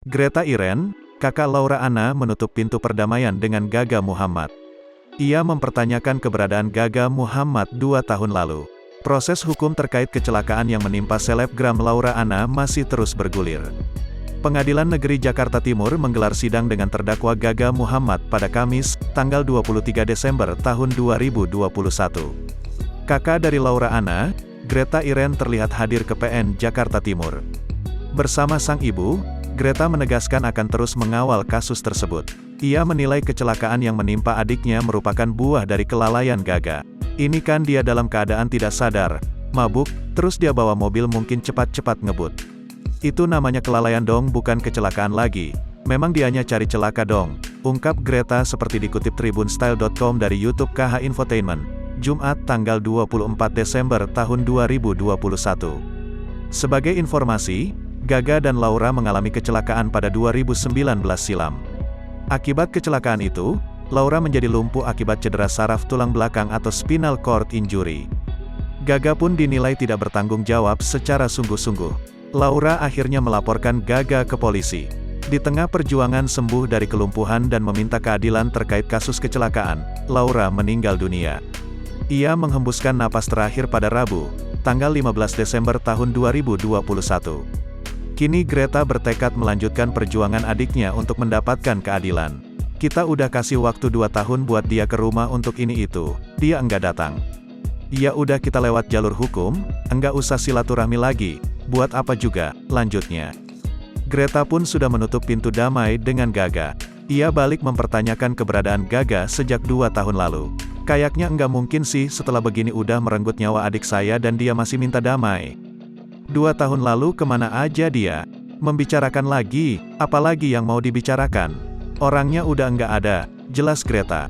Greta Iren, kakak Laura Anna menutup pintu perdamaian dengan Gaga Muhammad. Ia mempertanyakan keberadaan Gaga Muhammad 2 tahun lalu. Proses hukum terkait kecelakaan yang menimpa selebgram Laura Anna masih terus bergulir. Pengadilan Negeri Jakarta Timur menggelar sidang dengan terdakwa Gaga Muhammad pada Kamis, tanggal 23 Desember tahun 2021. Kakak dari Laura Anna, Greta Iren terlihat hadir ke PN Jakarta Timur. Bersama sang ibu, Greta menegaskan akan terus mengawal kasus tersebut. Ia menilai kecelakaan yang menimpa adiknya merupakan buah dari kelalaian Gaga. Ini kan dia dalam keadaan tidak sadar, mabuk, terus dia bawa mobil mungkin cepat-cepat ngebut. Itu namanya kelalaian dong, bukan kecelakaan lagi. Memang dianya cari celaka dong, ungkap Greta seperti dikutip tribunstyle.com dari YouTube KH Infotainment, Jumat tanggal 24 Desember tahun 2021. Sebagai informasi, Gaga dan Laura mengalami kecelakaan pada 2019 silam. Akibat kecelakaan itu, Laura menjadi lumpuh akibat cedera saraf tulang belakang atau spinal cord injury. Gaga pun dinilai tidak bertanggung jawab secara sungguh-sungguh. Laura akhirnya melaporkan Gaga ke polisi. Di tengah perjuangan sembuh dari kelumpuhan dan meminta keadilan terkait kasus kecelakaan, Laura meninggal dunia. Ia menghembuskan napas terakhir pada Rabu, tanggal 15 Desember tahun 2021. Kini Greta bertekad melanjutkan perjuangan adiknya untuk mendapatkan keadilan. Kita udah kasih waktu 2 tahun buat dia ke rumah untuk ini itu, dia enggak datang. Ya udah kita lewat jalur hukum, enggak usah silaturahmi lagi, buat apa juga, lanjutnya. Greta pun sudah menutup pintu damai dengan Gaga. Ia balik mempertanyakan keberadaan Gaga sejak 2 tahun lalu. Kayaknya enggak mungkin sih setelah begini udah merenggut nyawa adik saya dan dia masih minta damai. 2 tahun lalu kemana aja dia? Membicarakan lagi, apalagi yang mau dibicarakan? Orangnya udah enggak ada, jelas Greta.